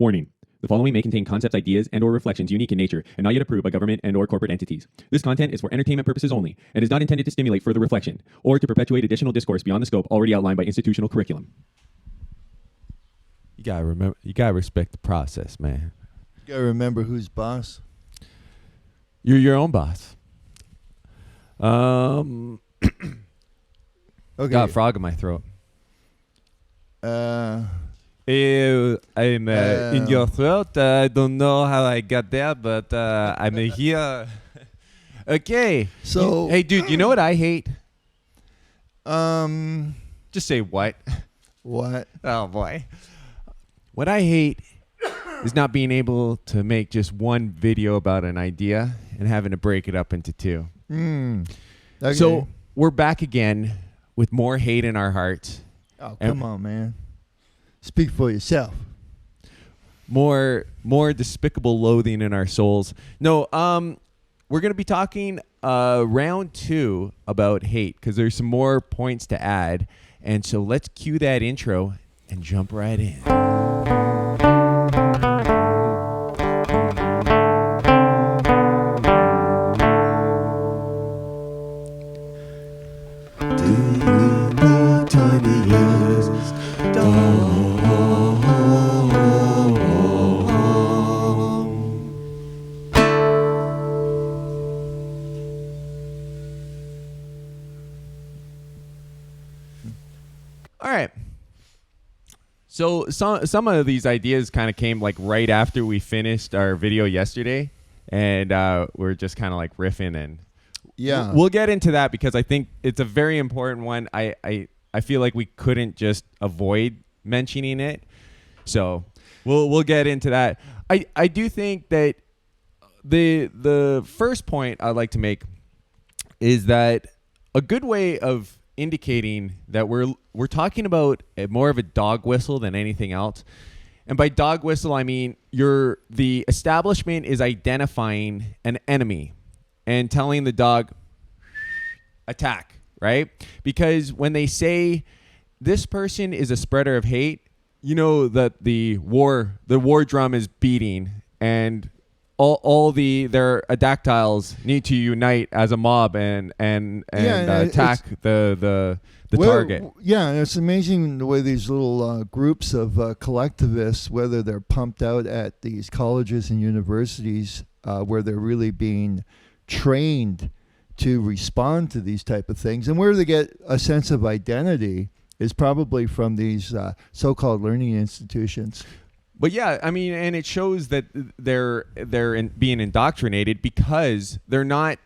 Warning. The following may contain concepts, ideas, and/or reflections unique in nature and not yet approved by government and/or corporate entities. This content is for entertainment purposes only and is not intended to stimulate further reflection or to perpetuate additional discourse beyond the scope already outlined by institutional curriculum. You gotta remember. You gotta respect the process, man. You gotta remember who's boss. You're your own boss. Okay. Got a frog in my throat. Ew, I'm in your throat. I don't know how I got there, but I'm here. Okay. So, hey, dude, you know what I hate? Just say what? What? Oh boy. What I hate is not being able to make just one video about an idea and having to break it up into two. Okay. So we're back again with more hate in our hearts. Oh, come on, man. Speak for yourself. More despicable loathing in our souls. No, we're going to be talking round 2 about hate because there's some more points to add. And so let's cue that intro and jump right in. All right. So some of these ideas kind of came like right after we finished our video yesterday, and we're just kind of like riffing, and we'll get into that because I think it's a very important one. I feel like we couldn't just avoid mentioning it, so we'll get into that. I do think that the first point I'd like to make is that a good way of indicating that we're talking about more of a dog whistle than anything else. And by dog whistle, I mean the establishment is identifying an enemy and telling the dog, attack, right? Because when they say this person is a spreader of hate, you know that the war drum is beating and all their dactyls need to unite as a mob and attack the target. Yeah, and it's amazing the way these little groups of collectivists, whether they're pumped out at these colleges and universities, where they're really being trained to respond to these type of things, and where they get a sense of identity is probably from these so-called learning institutions. But yeah, I mean, and it shows that they're being indoctrinated because they're not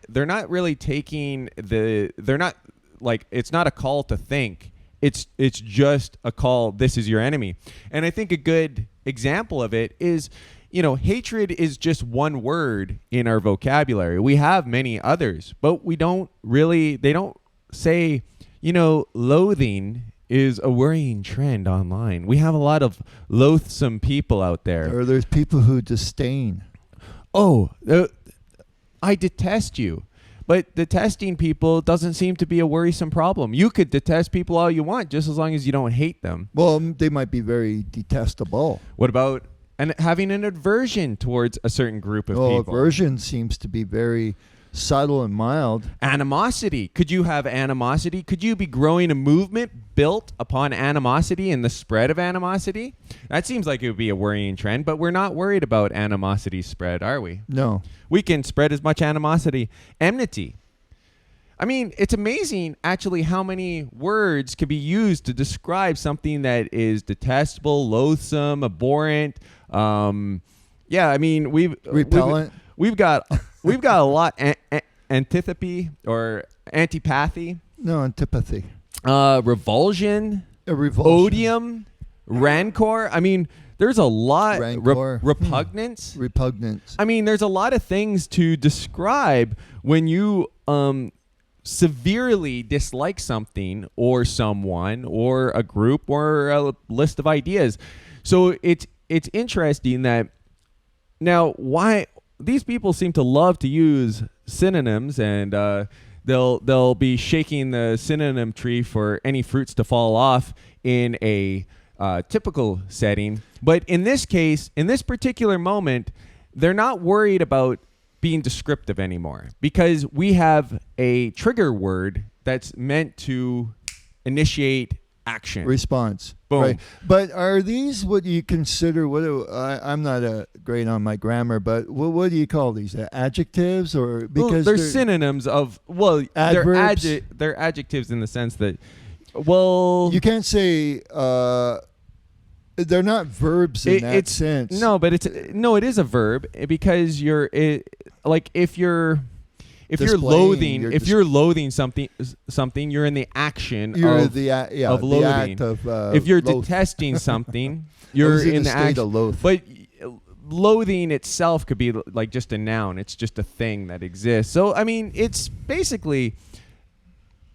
really taking they're not like, it's not a call to think. It's just a call. This is your enemy. And I think a good example of it is, hatred is just one word in our vocabulary. We have many others, but they don't say, loathing is a worrying trend online. We have a lot of loathsome people out there. Or there's people who disdain. Oh, I detest you. But detesting people doesn't seem to be a worrisome problem. You could detest people all you want, just as long as you don't hate them. Well, they might be very detestable. What about having an aversion towards a certain group of people? Aversion seems to be very subtle and mild. Animosity. Could you have animosity? Could you be growing a movement built upon animosity and the spread of animosity? That seems like it would be a worrying trend, but we're not worried about animosity spread, are we? No. We can spread as much animosity. Enmity. I mean, it's amazing, actually, how many words can be used to describe something that is detestable, loathsome, abhorrent. Repellent. We've got a lot. Antipathy or antipathy. No, antipathy. Revulsion. Odium. Rancor. I mean, there's a lot. Rancor. Repugnance. Repugnance. I mean, there's a lot of things to describe when you severely dislike something or someone or a group or a list of ideas. So it's interesting that now why these people seem to love to use synonyms, and they'll be shaking the synonym tree for any fruits to fall off in a typical setting. But in this case, in this particular moment, they're not worried about being descriptive anymore because we have a trigger word that's meant to initiate action. Response. Boom. Right. But are these what you consider? I'm not great on my grammar, but what do you call these? Adjectives or because they're synonyms of adverbs? They're adjectives in the sense that you can't say they're not verbs in that sense. No, but it is a verb because if you're loathing something, you're in the action of loathing. The act of, if you're loath. detesting something, you're in the state action of loath. But loathing itself could be like just a noun. It's just a thing that exists. So I mean, it's basically.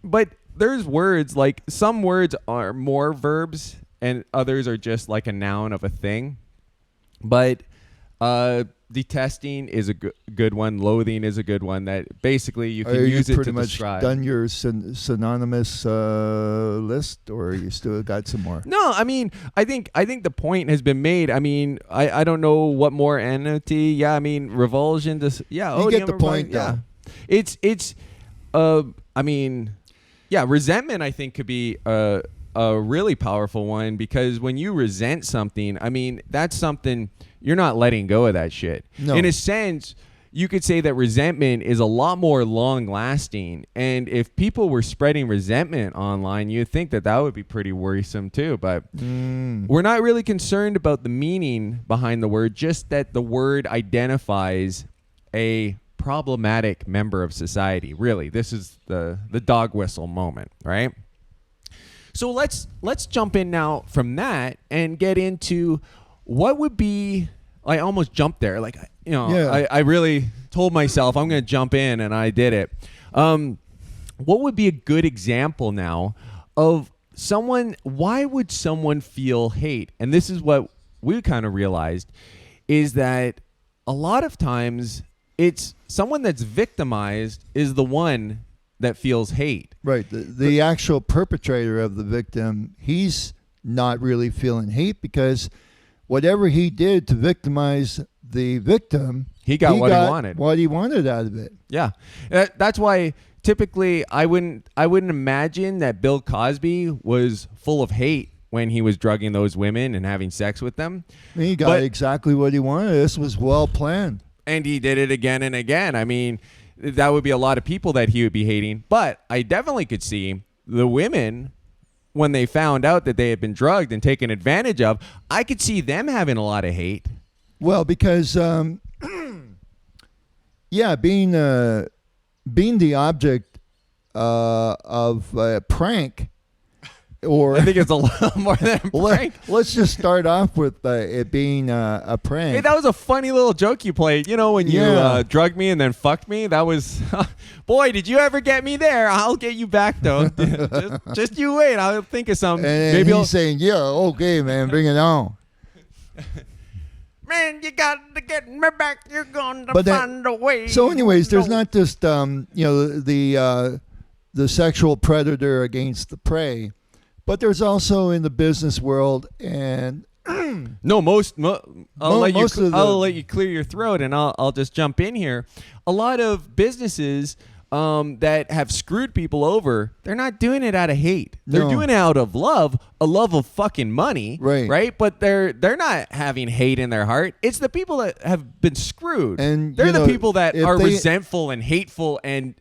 But there's words like some words are more verbs and others are just like a noun of a thing. But detesting is a good one. Loathing is a good one that basically you can use it to describe. Done your synonymous list, or you still got some more? No, I mean, I think the point has been made. I mean, I don't know what more enmity. Yeah, I mean, revulsion. You get the point. Yeah, it's. I mean, yeah, resentment. I think could be a really powerful one because when you resent something, I mean, that's something. You're not letting go of that shit. No. In a sense, you could say that resentment is a lot more long-lasting. And if people were spreading resentment online, you'd think that would be pretty worrisome too. But we're not really concerned about the meaning behind the word, just that the word identifies a problematic member of society. Really, this is the dog whistle moment, right? So let's jump in now from that and get into what would be. I almost jumped there, like I really told myself I'm going to jump in, and I did it. What would be a good example now of someone? Why would someone feel hate? And this is what we kind of realized is that a lot of times it's someone that's victimized is the one that feels hate. Right. The actual perpetrator of the victim, he's not really feeling hate because whatever he did to victimize the victim, he got what he wanted. What he wanted out of it. Yeah. That's why typically I wouldn't imagine that Bill Cosby was full of hate when he was drugging those women and having sex with them. He got exactly what he wanted. This was well planned. And he did it again and again. I mean, that would be a lot of people that he would be hating. But I definitely could see the women, when they found out that they had been drugged and taken advantage of, I could see them having a lot of hate. Well, because, being the object of a prank, or I think it's a lot more than a prank. Let's just start off with it being a prank. Hey, that was a funny little joke you played. You know, when you drugged me and then fucked me, that was, boy, did you ever get me there? I'll get you back, though. just you wait. I'll think of something. And maybe he's saying, yeah, okay, man, bring it on. Man, you got to get me back. You're going to find a way. So anyways, there's not just, the sexual predator against the prey. But there's also in the business world, and I'll let you clear your throat, and I'll just jump in here. A lot of businesses that have screwed people over, they're not doing it out of hate. They're doing it out of love, a love of fucking money, right? But they're not having hate in their heart. It's the people that have been screwed, and they're the people that are resentful and hateful and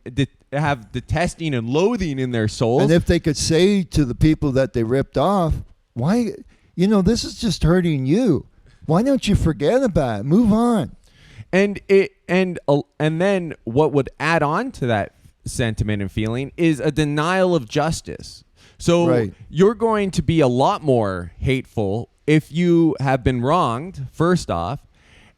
have detesting and loathing in their souls. And if they could say to the people that they ripped off, why, this is just hurting you. Why don't you forget about it? Move on. And then what would add on to that sentiment and feeling is a denial of justice. So you're going to be a lot more hateful if you have been wronged, first off,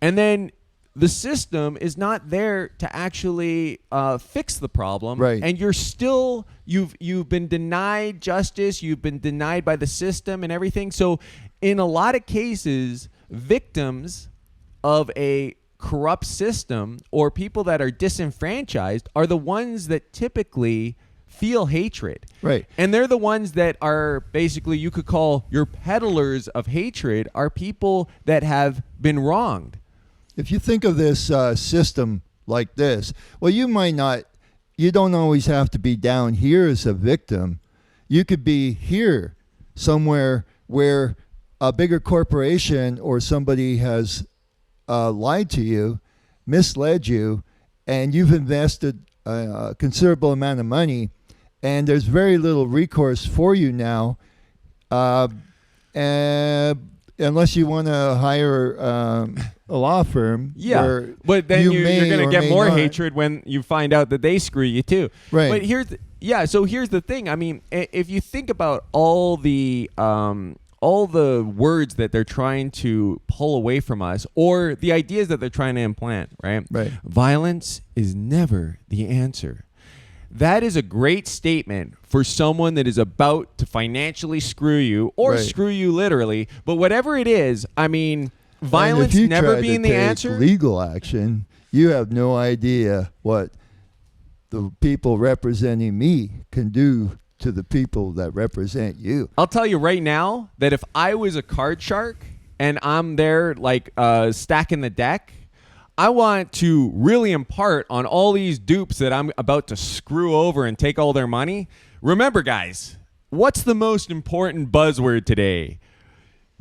and then the system is not there to actually fix the problem, and you've been denied justice, you've been denied by the system and everything. So in a lot of cases, victims of a corrupt system or people that are disenfranchised are the ones that typically feel hatred. Right. And they're the ones that are basically, you could call your peddlers of hatred, are people that have been wronged. If you think of this system like this, well, you don't always have to be down here as a victim. You could be here somewhere where a bigger corporation or somebody has lied to you, misled you, and you've invested a considerable amount of money, and there's very little recourse for you now, unless you want to hire a law firm. Yeah, but then you're going to get more hatred when you find out that they screw you too. Right. But here's the thing. I mean, if you think about all the words that they're trying to pull away from us, or the ideas that they're trying to implant, right? Right. Violence is never the answer. That is a great statement for someone that is about to financially screw you, or Right. screw you literally. But whatever it is, I mean, violence never being the answer. Legal action, you have no idea what the people representing me can do to the people that represent you. I'll tell you right now that if I was a card shark and I'm there like stacking the deck, I want to really impart on all these dupes that I'm about to screw over and take all their money. Remember, guys, what's the most important buzzword today?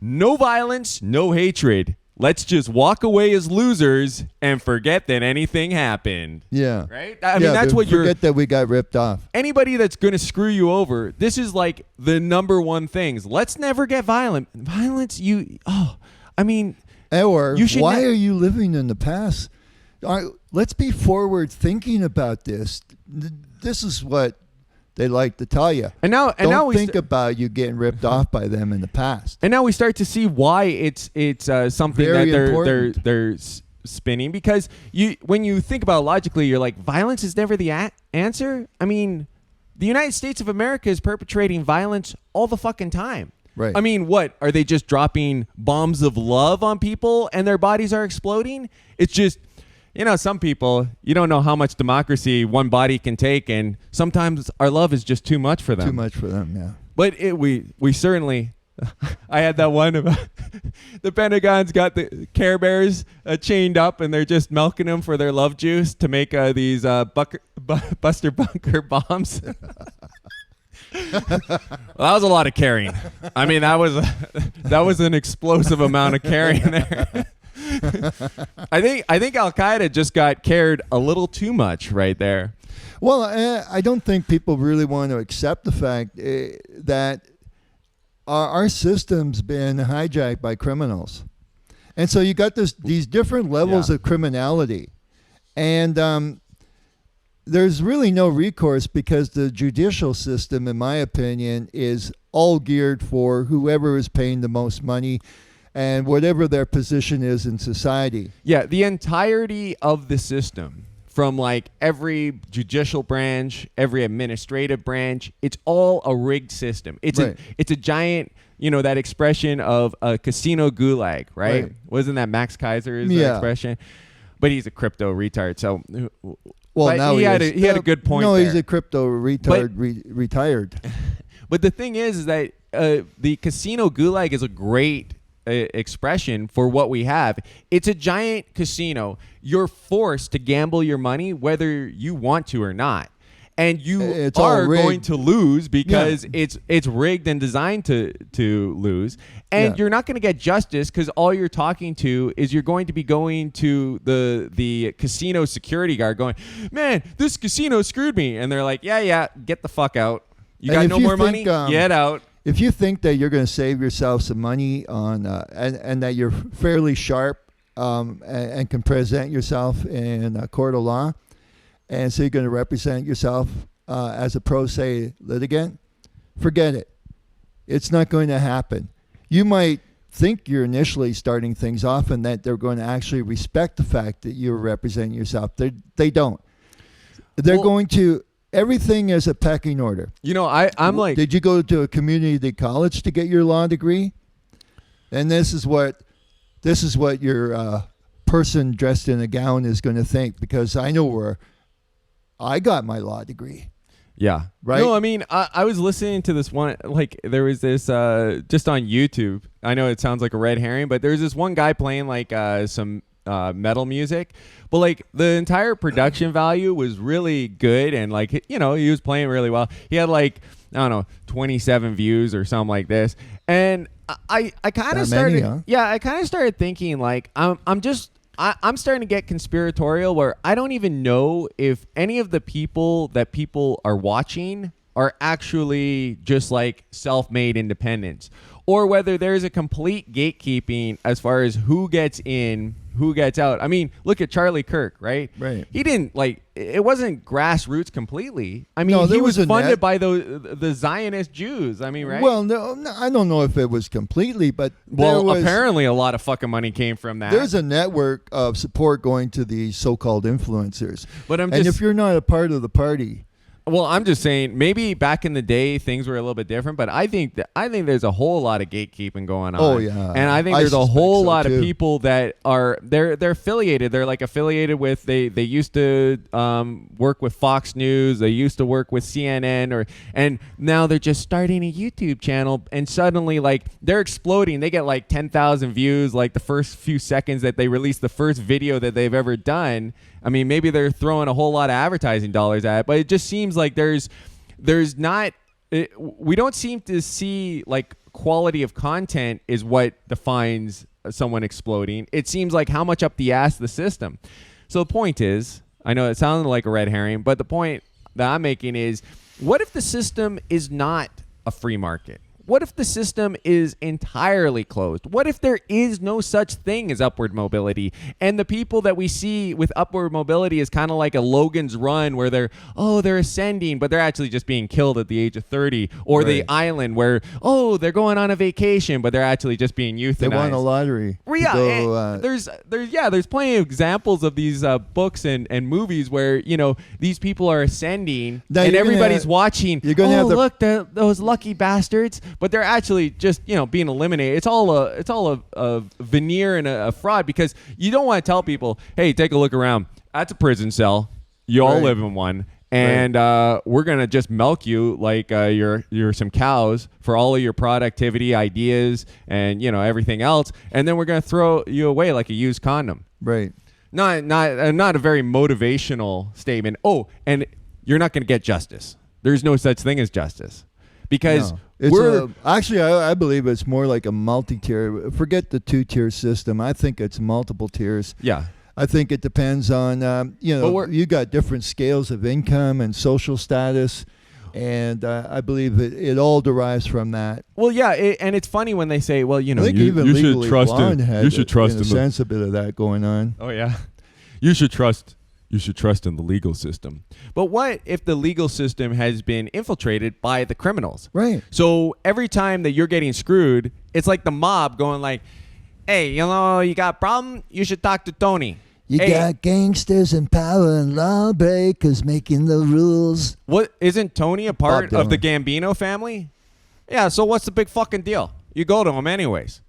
No violence, no hatred. Let's just walk away as losers and forget that anything happened. Yeah. Right? I mean, that's what forget that we got ripped off. Anybody that's going to screw you over, this is like the number one things. Let's never get violent. Violence, Or you should why are you living in the past? Let's be forward thinking about this. This is what they like to tell you. And now we think about you getting ripped off by them in the past. And now we start to see why it's something Very that important. they're spinning, because when you think about it logically, you're like, violence is never the answer. I mean, the United States of America is perpetrating violence all the fucking time. Right. I mean, what are they just dropping bombs of love on people and their bodies are exploding? It's just, some people, you don't know how much democracy one body can take, and sometimes our love is just too much for them. Too much for them, yeah. But we certainly, I had that one about the Pentagon's got the Care Bears chained up, and they're just milking them for their love juice to make these Buster Bunker bombs. Well, that was a lot of carrying. I mean, that was an explosive amount of carrying there. I think Al Qaeda just got cared a little too much right there. Well, I don't think people really want to accept the fact that our system's been hijacked by criminals, and so you got these different levels of criminality, and there's really no recourse because the judicial system, in my opinion, is all geared for whoever is paying the most money and whatever their position is in society. Yeah, the entirety of the system, from like every judicial branch, every administrative branch, it's all a rigged system. It's a giant, that expression of a casino gulag, right? Wasn't that Max Kaiser's expression? But he's a crypto retard, so... Well, now he had a good point. No, there. he's a crypto retard, retired. But the thing is that the casino gulag is a great expression for what we have. It's a giant casino. You're forced to gamble your money whether you want to or not. And you are going to lose because it's rigged and designed to lose. And you're not going to get justice because all you're talking to is you're going to be going to the casino security guard going, man, this casino screwed me. And they're like, yeah, get the fuck out. You got no more money? Get out. If you think that you're going to save yourself some money on and that you're fairly sharp and can present yourself in a court of law, and so you're going to represent yourself as a pro se litigant, forget it. It's not going to happen. You might think you're initially starting things off and that they're going to actually respect the fact that you're representing yourself. They don't. They're going to, everything is a pecking order. I'm like... Did you go to a community college to get your law degree? And this is what your person dressed in a gown is going to think, because I know where I got my law degree. Yeah. Right? No, I mean, I was listening to this one, like there was this just on YouTube. I know it sounds like a red herring, but there's this one guy playing like some metal music, but like the entire production value was really good, and like, you know, he was playing really well. He had like, I don't know, 27 views or something like this. And I kind of started, huh? yeah, I kind of started thinking like, I'm starting to get conspiratorial where I don't even know if any of the people that people are watching are actually just like self-made independents, or whether there's a complete gatekeeping as far as who gets in, who gets out. I mean, look at Charlie Kirk, right? Right. He didn't like, it wasn't grassroots completely. I mean, No, there he was was a funded net. by the Zionist Jews. I mean, right? Well, no, I don't know if it was completely, but Well, there was, apparently a lot of fucking money came from that. there's a network of support going to these so-called influencers. But I'm And just, if you're not a part of the party, well, I'm just saying maybe back in the day things were a little bit different, but I think there's a whole lot of gatekeeping going on. Oh, yeah. And I think I there's a suspect whole so, lot too. of people that are they're affiliated. They're like affiliated with they used to work with Fox News, they used to work with CNN, and now they're just starting a YouTube channel, and suddenly like they're exploding. They get like 10,000 views like the first few seconds that they release the first video that they've ever done. I mean, maybe they're throwing a whole lot of advertising dollars at it, but it just seems like there's not, we don't seem to see like quality of content is what defines someone exploding. It seems like how much up the ass the system. So the point is, I know it sounded like a red herring, but the point that I'm making is, what if the system is not a free market? What if the system is entirely closed? What if there is no such thing as upward mobility? And the people that we see with upward mobility is kind of like a Logan's Run where they're ascending, but they're actually just being killed at the age of 30. Or the Right. island where, they're going on a vacation, but they're actually just being euthanized. they won a lottery. Well, to yeah, go, there's plenty of examples of these books and movies where, you know, these people are ascending Now and you're gonna everybody's have- watching. you're gonna have the- Look, those lucky bastards, but they're actually just, you know, being eliminated. It's all a veneer and a fraud, because you don't want to tell people, hey, take a look around. That's a prison cell. You all Right. live in one. And we're gonna just milk you like you're some cows for all of your productivity ideas and, you know, everything else, and then we're gonna throw you away like a used condom. Right. Not a very motivational statement. Oh, and you're not gonna get justice. There's no such thing as justice, because No. It's we're actually, I believe it's more like a multi-tier. Forget the two-tier system. I think it's multiple tiers. yeah. I think it depends on, But you got different scales of income and social status, and I believe it all derives from that. Well, yeah, and it's funny when they say, well, you know, I think you even you should Legally trust in- Blonde had, you should trust in a in the- sense, a bit of that going on. oh yeah. You should trust in the legal system. But what if the legal system has been infiltrated by the criminals? Right. So every time that you're getting screwed, it's like the mob going like, hey, you know, you got a problem? You should talk to Tony. You Hey, got gangsters and power and lawbreakers making the rules. what, isn't Tony a part Bob of the Dylan. Gambino family? Yeah, so what's the big fucking deal? You go to him anyways.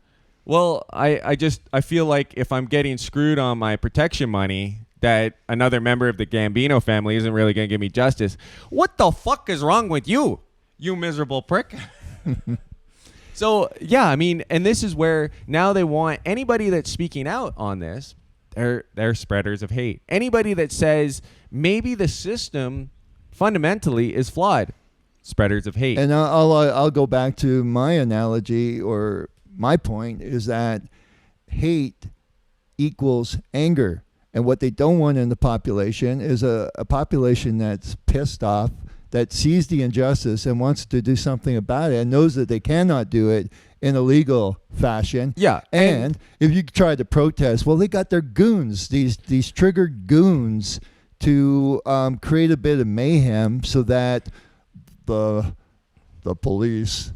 Well, I feel like if I'm getting screwed on my protection money, that another member of the Gambino family isn't really going to give me justice. What the fuck is wrong with you, you miserable prick? So, yeah, I mean, and this is where now they want anybody that's speaking out on this, they're spreaders of hate. Anybody that says maybe the system fundamentally is flawed, spreaders of hate. And I'll go back to my analogy, or my point is that hate equals anger. And what they don't want in the population is a population that's pissed off, that sees the injustice and wants to do something about it, and knows that they cannot do it in a legal fashion. Yeah, And if you try to protest, well, they got their goons, these triggered goons, to create a bit of mayhem so that the police,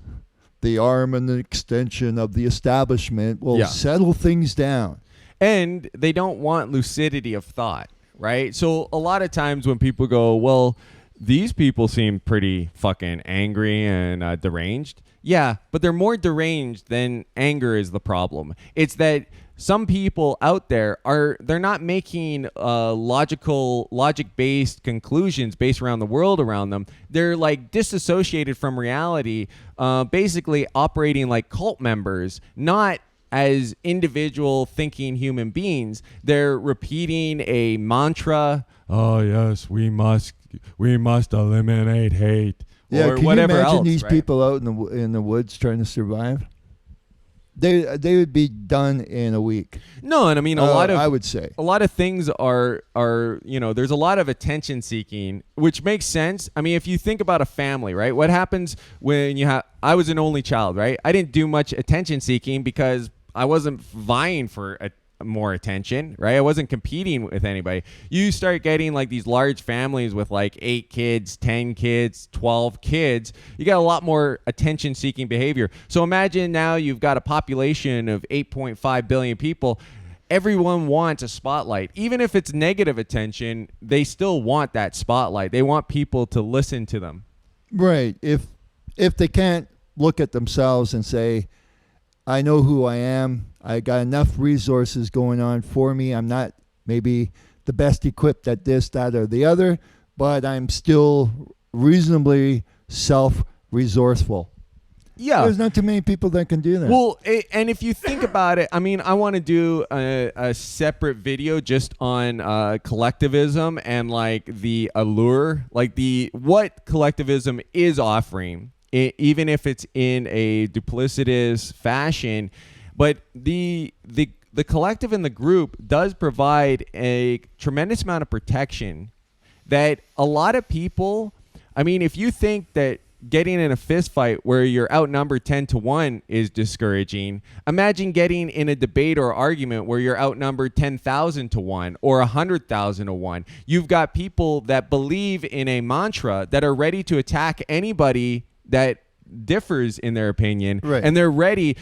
the arm and the extension of the establishment, will settle things down. And they don't want lucidity of thought, right? So a lot of times when people go, well, these people seem pretty fucking angry and deranged. Yeah, but they're more deranged than anger is the problem. It's that some people out there they're not making logic-based conclusions based around the world around them. They're like disassociated from reality, basically operating like cult members, not as individual thinking human beings. They're repeating a mantra. Oh yes, we must eliminate hate. Yeah, or can whatever you imagine else, these right? people out in the woods trying to survive? They would be done in a week. No, and I mean I would say a lot of things are there's a lot of attention seeking, which makes sense. I mean, if you think about a family, right? What happens when I was an only child, right? I didn't do much attention seeking because I wasn't vying for more attention, right? I wasn't competing with anybody. You start getting like these large families with like 8 kids, 10 kids, 12 kids. You got a lot more attention seeking behavior. So imagine now you've got a population of 8.5 billion people. Everyone wants a spotlight. Even if it's negative attention, they still want that spotlight. They want people to listen to them. right. If they can't look at themselves and say, I know who I am. I got enough resources going on for me. I'm not maybe the best equipped at this, that, or the other, but I'm still reasonably self-resourced. Yeah. There's not too many people that can do that. Well, and if you think about it, I mean, I want to do a separate video just on collectivism and like the allure, like what collectivism is offering, even if it's in a duplicitous fashion. But the collective and the group does provide a tremendous amount of protection that a lot of people, I mean, if you think that getting in a fist fight where you're outnumbered 10-1 is discouraging, imagine getting in a debate or argument where you're outnumbered 10,000-1 or 100,000-1. You've got people that believe in a mantra that are ready to attack anybody that differs in their opinion, right. And they're ready.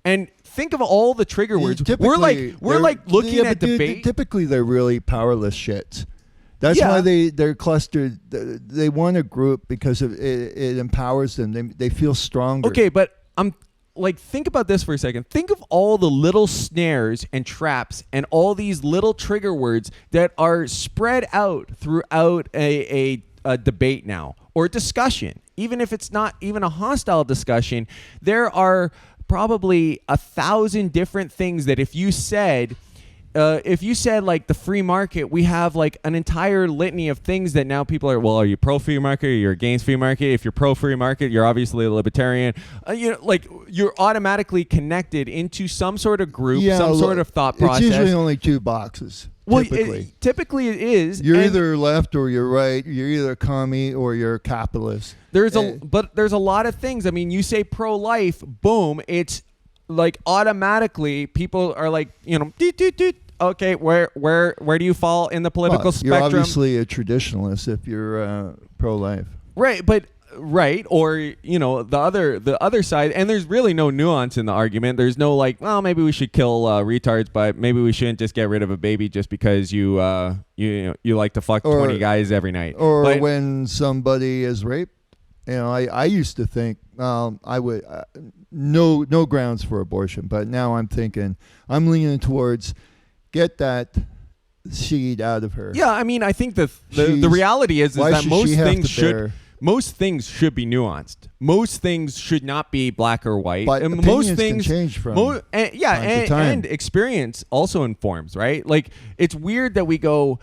And think of all the trigger words. We're like looking at debate. Typically, they're really powerless shits. That's why they're clustered. They want a group because it empowers them. They feel stronger. Okay, but think about this for a second. Think of all the little snares and traps and all these little trigger words that are spread out throughout a debate now or discussion. Even if it's not even a hostile discussion, there are probably 1,000 different things that if you said like the free market, we have like an entire litany of things that now people are, well, are you pro free market or you're against free market? If you're pro free market, you're obviously a libertarian. Like you're automatically connected into some sort of group, sort of thought process. It's usually only 2 boxes. Well, typically it is. You're either left or you're right. You're either a commie or you're a capitalist. But there's a lot of things. I mean, you say pro-life, boom, it's like automatically people are like, okay, where do you fall in the political spectrum? You're obviously a traditionalist if you're pro-life. Right, or the other side, and there's really no nuance in the argument. There's no like, well, maybe we should kill retards, but maybe we shouldn't just get rid of a baby just because you like to fuck 20 guys every night. Or when somebody is raped, I used to think I would no grounds for abortion, but now I'm leaning towards get that seed out of her. Yeah, I mean, I think the reality is that most things should be nuanced. Most things should not be black or white. But and opinions most things can change from time to time. And experience also informs, right? Like it's weird that we go,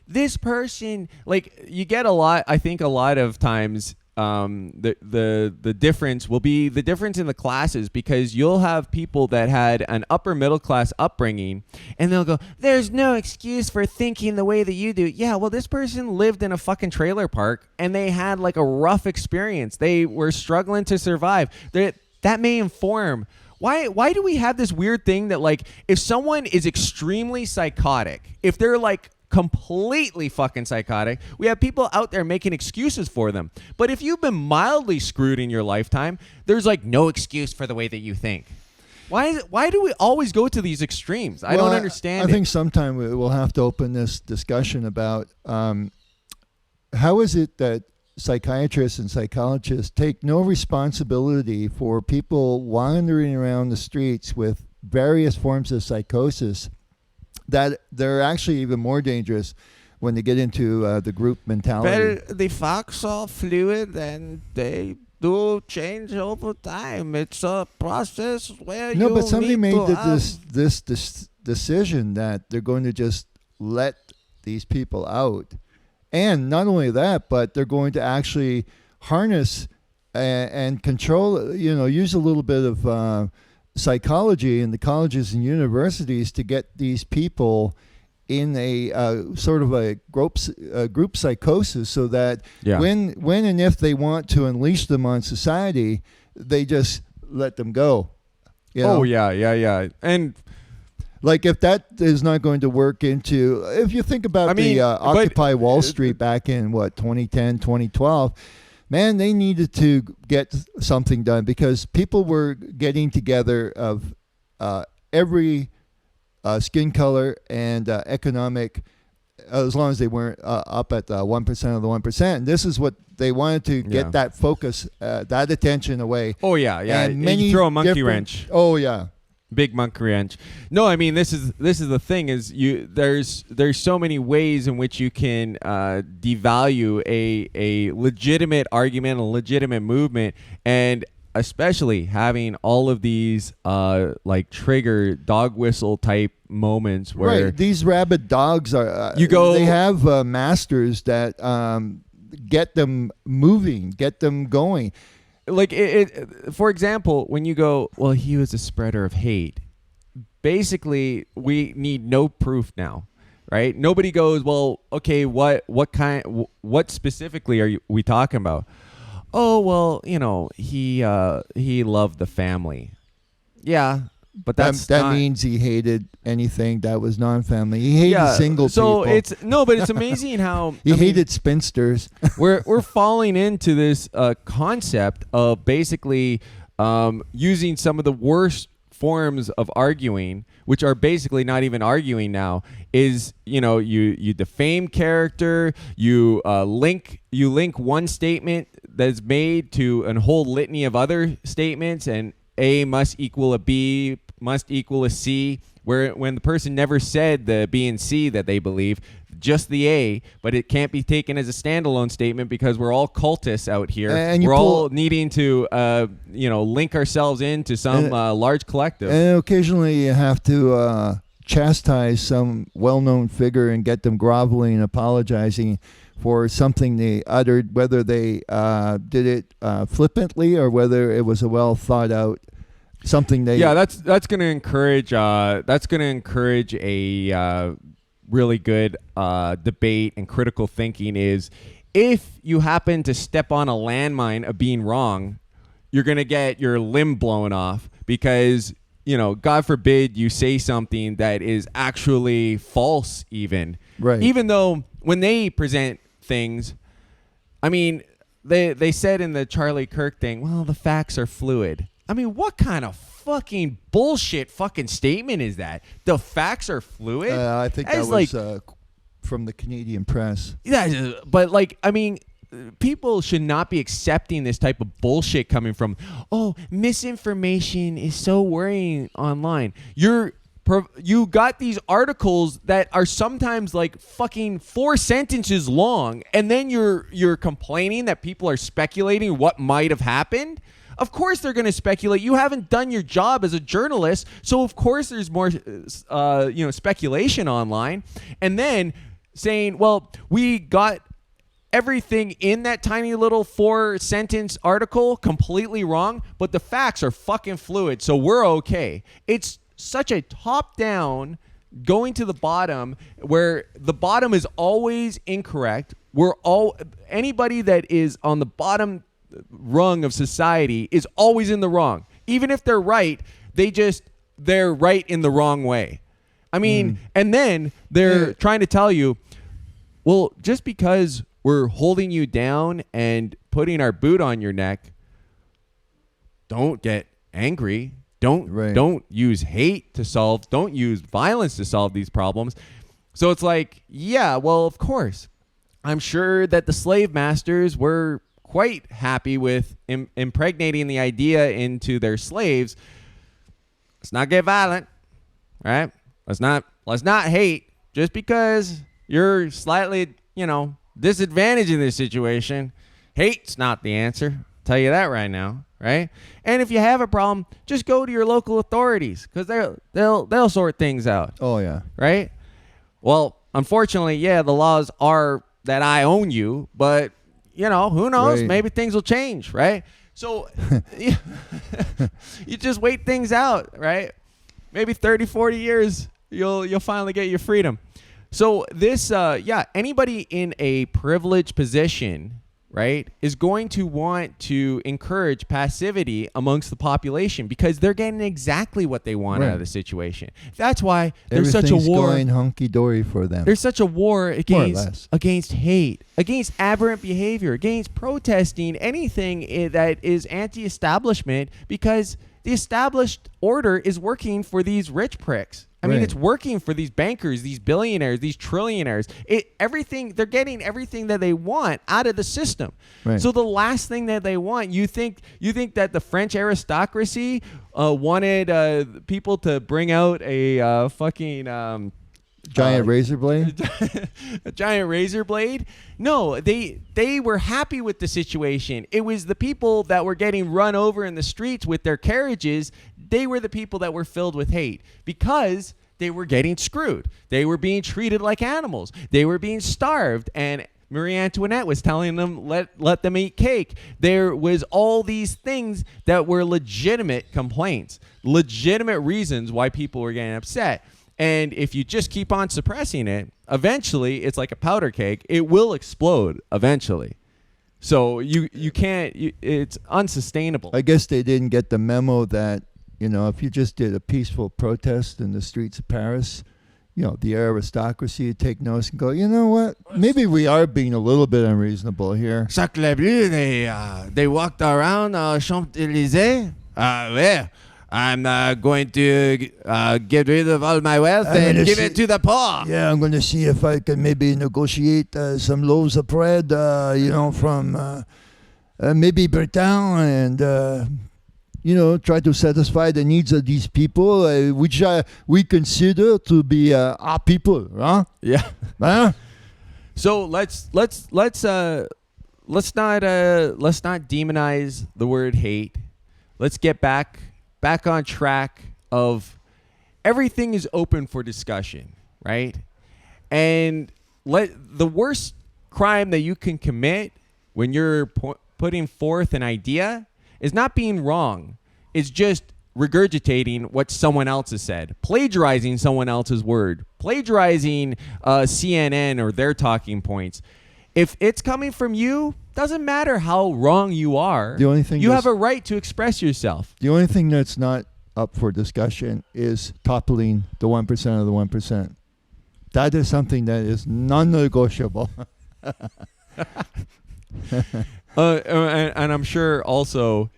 this person, like you get a lot. I think a lot of times. The difference will be the difference in the classes, because you'll have people that had an upper middle class upbringing and they'll go, there's no excuse for thinking the way that you do. Yeah, well, this person lived in a fucking trailer park and they had like a rough experience. They were struggling to survive. That may inform. Why do we have this weird thing that like if someone is extremely psychotic, if they're like completely fucking psychotic, we have people out there making excuses for them. But if you've been mildly screwed in your lifetime, there's like no excuse for the way that you think. Why do we always go to these extremes? I don't understand. I think sometime we'll have to open this discussion about how is it that psychiatrists and psychologists take no responsibility for people wandering around the streets with various forms of psychosis that they're actually even more dangerous when they get into the group mentality. But the facts are fluid and they do change over time. It's a process where No, you but somebody need made to have- this decision that they're going to just let these people out. And not only that, but they're going to actually harness and control, use a little bit of psychology in the colleges and universities to get these people in a sort of a group psychosis, so that when and if they want to unleash them on society, they just let them go. Oh, yeah. And like if that is not going to work into, if you think about the Occupy Wall Street back in 2010, 2012, man, they needed to get something done because people were getting together of every skin color and economic, as long as they weren't up at 1% of the 1%. And this is what they wanted to get that focus, that attention away. Oh, yeah. And You throw a monkey wrench. Oh, yeah. Big monkey wrench. No, I mean this is the thing is there's so many ways in which you can devalue a legitimate argument, a legitimate movement, and especially having all of these like trigger dog whistle type moments where these rabid dogs are they have masters that get them moving, get them going. Like for example, when you go, well, he was a spreader of hate. Basically, we need no proof now, right? Nobody goes, well, okay, what specifically are we talking about? Oh, well, he loved the family. Yeah, but that means he hated anything that was non-family. He hated single people. But it's amazing how he hated spinsters. we're falling into this concept of basically using some of the worst forms of arguing, which are basically not even arguing now, is you defame character, you link one statement that's made to a whole litany of other statements, and A must equal a B must equal a C, when the person never said the B and C that they believe, just the A, but it can't be taken as a standalone statement because we're all cultists out here. And we're all needing to, link ourselves into some large collective. And occasionally you have to chastise some well-known figure and get them groveling and apologizing for something they uttered, whether they did it flippantly or whether it was a well thought out something they. Yeah, that's going to encourage a really good debate and critical thinking. Is if you happen to step on a landmine of being wrong, you're going to get your limb blown off because, God forbid you say something that is actually false even. Right. Even though when they present things, I mean, they said in the Charlie Kirk thing, well, the facts are fluid. I mean, what kind of fucking bullshit fucking statement is that? The facts are fluid? I think that was from the Canadian press. Yeah, but people should not be accepting this type of bullshit coming from, misinformation is so worrying online. You got these articles that are sometimes like fucking 4 sentences long, and then you're complaining that people are speculating what might have happened. Of course they're going to speculate. You haven't done your job as a journalist, so of course there's more speculation online. And then saying, well, we got everything in that tiny little 4-sentence article completely wrong, but the facts are fucking fluid, so we're okay. It's such a top-down going to the bottom where the bottom is always incorrect. Anybody that is on the bottom rung of society is always in the wrong. Even if they're right, they're right in the wrong way. I mean, and then they're trying to tell you, well, just because we're holding you down and putting our boot on your neck, don't get angry. Don't use hate to solve, don't use violence to solve these problems. So it's like, yeah, well, of course. I'm sure that the slave masters were quite happy with impregnating the idea into their slaves let's not get violent, right? Let's not hate just because you're slightly, disadvantaged in this situation. Hate's not the answer. I'll tell you that right now, right? And if you have a problem, just go to your local authorities because they'll sort things out. Oh yeah. Right? Well, unfortunately, the laws are that I own you, but who knows? Right. Maybe things will change, right? So you just wait things out, right? Maybe 30, 40 years, you'll finally get your freedom. So this, anybody in a privileged position, right, is going to want to encourage passivity amongst the population because they're getting exactly what they want out of the situation. That's why there's such a war. Everything's going hunky-dory for them. There's such a war against hate, against aberrant behavior, against protesting anything that is anti-establishment because the established order is working for these rich pricks. I mean, it's working for these bankers, these billionaires, these trillionaires. They're getting everything that they want out of the system. Right. So the last thing that they want, you think that the French aristocracy wanted people to bring out a fucking giant razor blade? A giant razor blade? No, they were happy with the situation. It was the people that were getting run over in the streets with their carriages. They were the people that were filled with hate because they were getting screwed. They were being treated like animals. They were being starved. And Marie Antoinette was telling them, let them eat cake. There was all these things that were legitimate complaints, legitimate reasons why people were getting upset. And if you just keep on suppressing it, eventually it's like a powder keg. It will explode eventually. So you can't, it's unsustainable. I guess they didn't get the memo that, if you just did a peaceful protest in the streets of Paris, the aristocracy would take notice and go, you know what? Maybe we are being a little bit unreasonable here. Sacre bleu, they walked around Champs-Élysées. I'm going to get rid of all my wealth and give it to the poor. Yeah, I'm going to see if I can maybe negotiate some loaves of bread, from maybe Britain and, try to satisfy the needs of these people, which we consider to be our people, huh? Yeah. Huh? So let's not demonize the word hate. Let's get back on track of everything is open for discussion, right? And the worst crime that you can commit when you're putting forth an idea is not being wrong. It's just regurgitating what someone else has said, plagiarizing someone else's word, plagiarizing CNN or their talking points. If it's coming from you, doesn't matter how wrong you are. The only thing you have a right to express yourself. The only thing that's not up for discussion is toppling the 1% of the 1%. That is something that is non-negotiable. And I'm sure also,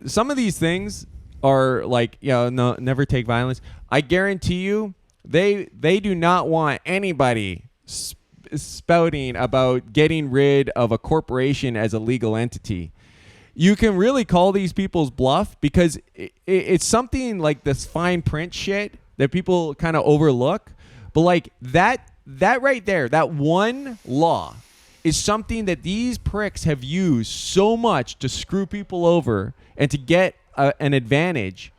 some of these things are like, no, never take violence. I guarantee you, they do not want anybody spouting about getting rid of a corporation as a legal entity. You can really call these people's bluff because it's something like this fine print shit that people kind of overlook. But like that right there, that one law is something that these pricks have used so much to screw people over and to get an advantage.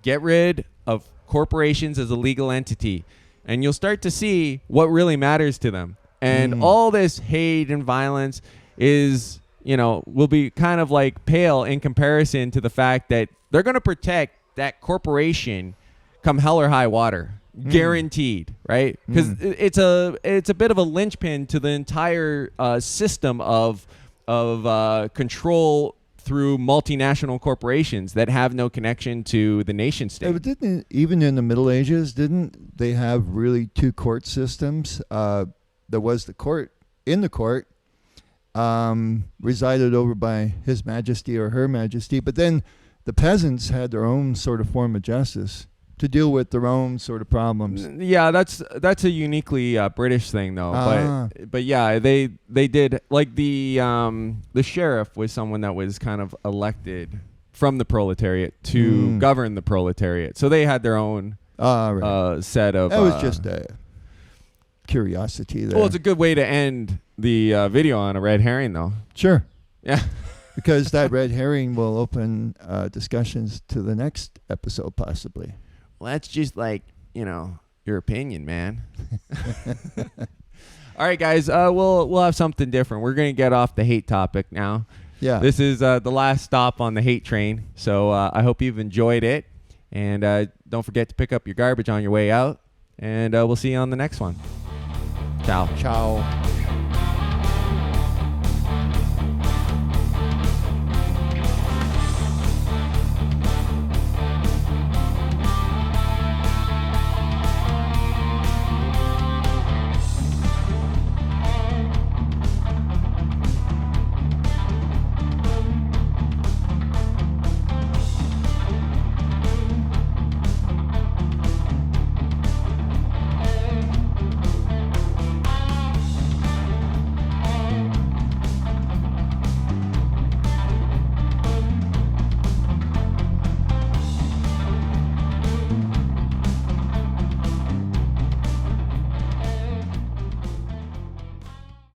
Get rid of corporations as a legal entity, and you'll start to see what really matters to them. And all this hate and violence will be kind of like pale in comparison to the fact that they're going to protect that corporation come hell or high water. Guaranteed, right? Because it's a bit of a linchpin to the entire system of control through multinational corporations that have no connection to the nation state. But even in the Middle Ages, didn't they have really two court systems? There was the court in the court, resided over by His Majesty or Her Majesty, but then the peasants had their own sort of form of justice to deal with their own sort of problems. Yeah, that's a uniquely British thing though. But yeah, they did, like the sheriff was someone that was kind of elected from the proletariat to govern the proletariat. So they had their own Right. set of. That was just a curiosity there. Well, it's a good way to end the video on a red herring, though. Sure. Yeah. Because that red herring will open discussions to the next episode, possibly. Well, that's just like, your opinion, man. All right, guys. We'll have something different. We're gonna get off the hate topic now. Yeah. This is the last stop on the hate train. So I hope you've enjoyed it, and don't forget to pick up your garbage on your way out. And we'll see you on the next one. Ciao. Ciao.